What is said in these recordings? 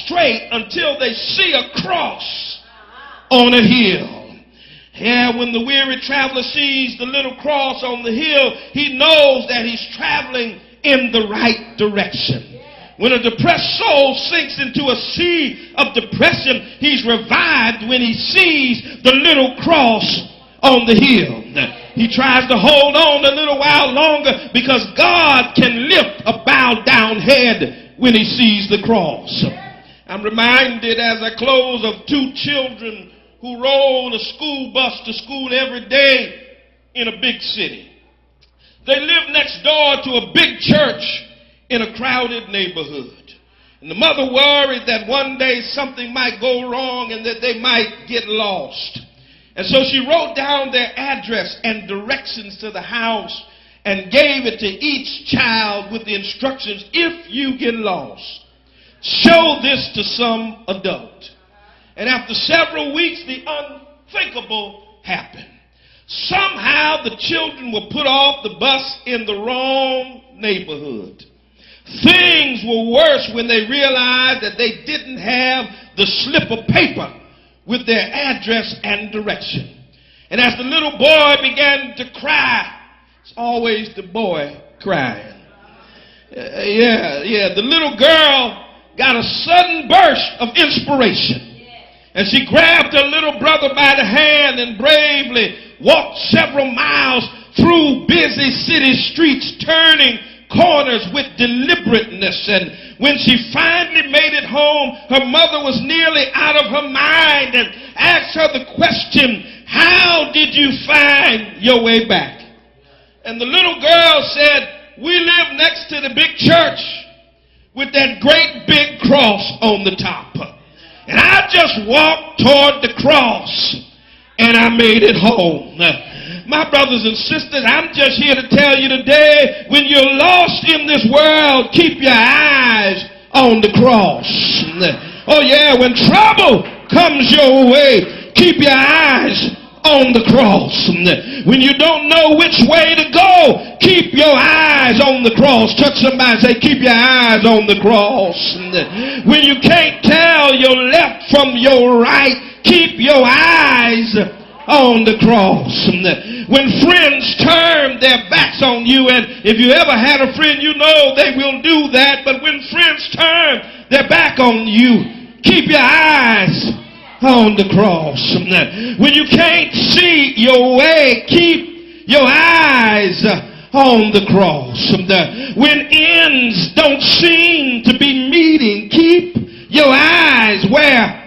straight until they see a cross on a hill. Yeah, when the weary traveler sees the little cross on the hill, he knows that he's traveling in the right direction. When a depressed soul sinks into a sea of depression, he's revived when he sees the little cross on the hill. He tries to hold on a little while longer because God can lift a bowed down head when he sees the cross. I'm reminded as I close of two children who rode a school bus to school every day in a big city. They lived next door to a big church in a crowded neighborhood. And the mother worried that one day something might go wrong and that they might get lost. And so she wrote down their address and directions to the house and gave it to each child with the instructions, if you get lost, show this to some adult. And after several weeks, the unthinkable happened. Somehow the children were put off the bus in the wrong neighborhood. Things were worse when they realized that they didn't have the slip of paper with their address and direction. And as the little boy began to cry, it's always the boy crying. The little girl got a sudden burst of inspiration. And she grabbed her little brother by the hand and bravely walked several miles through busy city streets, turning corners with deliberateness. And when she finally made it home, her mother was nearly out of her mind and asked her the question, how did you find your way back? And the little girl said, we live next to the big church with that great big cross on the top. And I just walked toward the cross and I made it home. My brothers and sisters, I'm just here to tell you today, when you're lost in this world, keep your eyes on the cross. Oh yeah, when trouble comes your way, keep your eyes on the cross. When you don't know which way to go, keep your eyes on the cross. Touch somebody and say, keep your eyes on the cross. When you can't tell your left from your right, keep your eyes on the cross. When friends turn their backs on you, and if you ever had a friend, you know they will do that, but when friends turn their back on you, keep your eyes on the cross. When you can't see your way, keep your eyes on the cross. When ends don't seem to be meeting, keep your eyes where?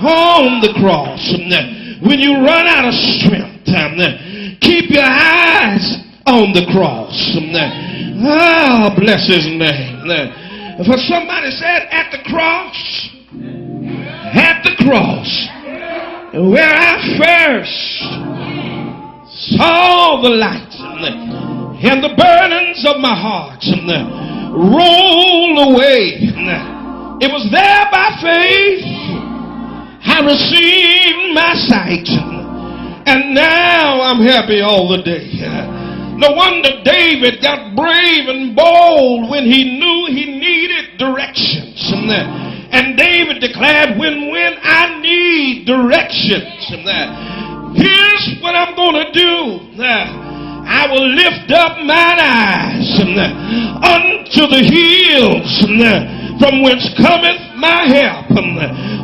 On the cross. When you run out of strength, keep your eyes on the cross. Oh, bless his name. For somebody said, at the cross, where I first saw the light and the burdens of my heart roll away. It was there by faith I received my sight, and now I'm happy all the day. No wonder David got brave and bold when he knew he needed directions. And David declared, when I need directions, here's what I'm going to do. I will lift up mine eyes unto the hills from whence cometh my help.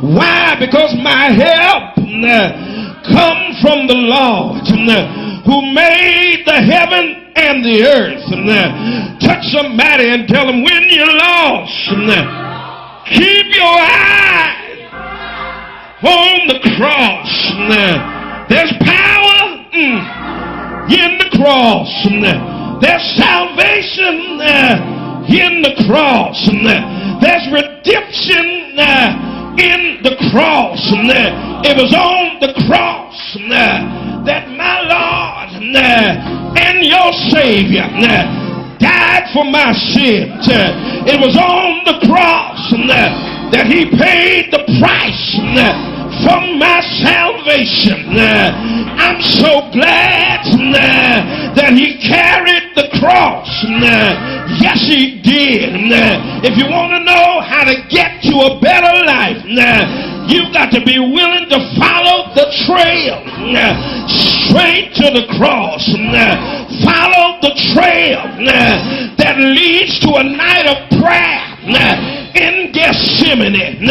Why? Because my help come from the Lord who made the heaven and the earth. Touch somebody and tell them, when you're lost, keep your eyes on the cross. There's power in the cross. There's salvation in the cross. There's redemption in the cross. It was on the cross that my Lord and your Savior died for my sins. It was on the cross that he paid the price for my salvation. I'm so glad that he carried the cross. Yes, he did. If you want to know how to get to a better life, You've got to be willing to follow the trail straight to the cross. Follow the trail that leads to a night of prayer in Gethsemane.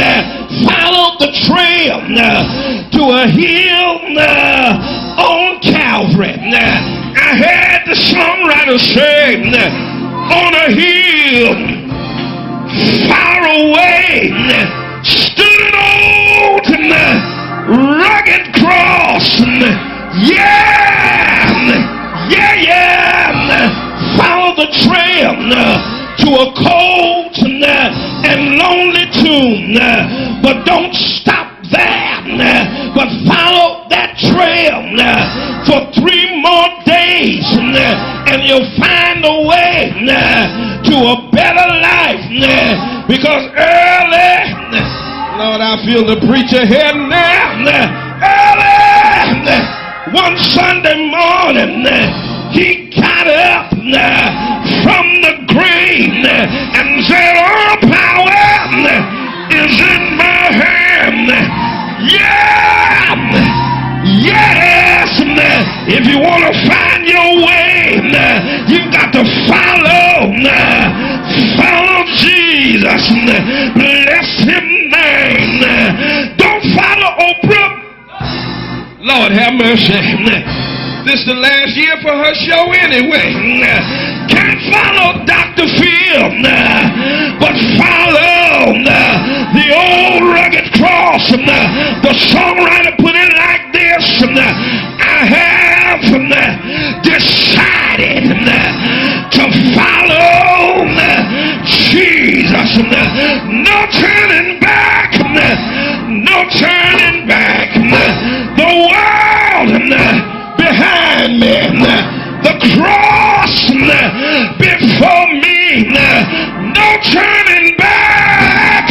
Follow the trail to a hill on Calvary. I heard the songwriter say, on a hill far away stood an old rugged cross. Follow the trail to a cold and lonely tomb, but don't stop there, but follow that trail for 3 more days, and you'll find a way to a better life, because early, Lord, I feel the preacher here now, early one Sunday morning, he got up from the grave and said, all power is in my hand. Yes, if you want to find your way, you've got to follow Jesus. Bless his name. Don't follow Oprah. Lord have mercy. This is the last year for her show anyway. Can't follow Dr. Phil, but follow the old rugged cross. The songwriter put it like this: I have decided to follow Jesus. No turning back. No turning back. The world behind me, the cross before me, no turning back,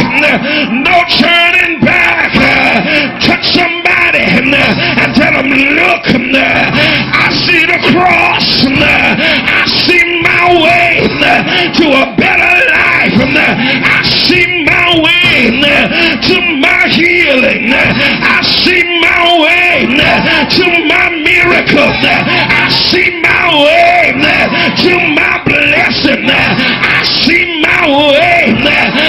no turning back. Touch somebody and tell them, look, I see the cross, I see my way to a better life, I see my way to my healing, I see my way to my miracle, I see my way to my blessing, I see my way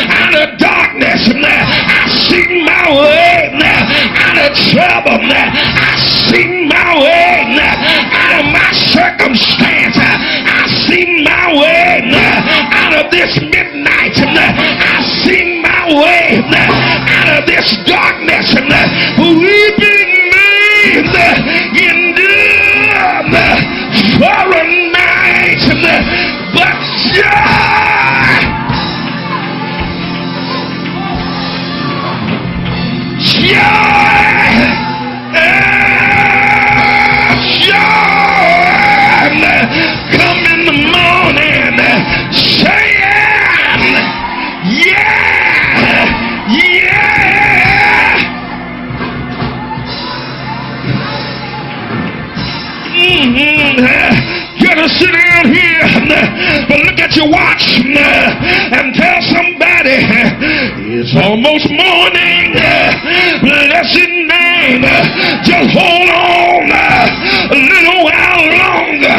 out of darkness, I see my way out of trouble, I see my way out of my circumstance, I see my way out of this midnight, I see my way out of this darkness. Weeping may endure for a night, but joy, come in the morning, saying, yeah. Gotta sit down here, but look at your watch and tell somebody it's almost morning. Bless his name. Just hold on a little while longer.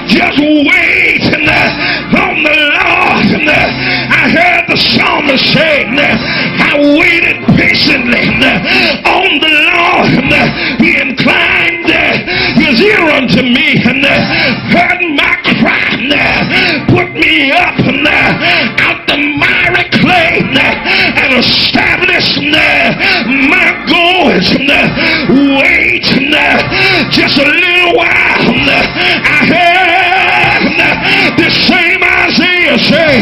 Just wait on the Lord. I heard the psalmist say, I waited patiently on the Lord. He inclined his ear unto me and heard my cry, put me up out the miry clay and established my goings. Wait just a little while. I heard the same Isaiah say,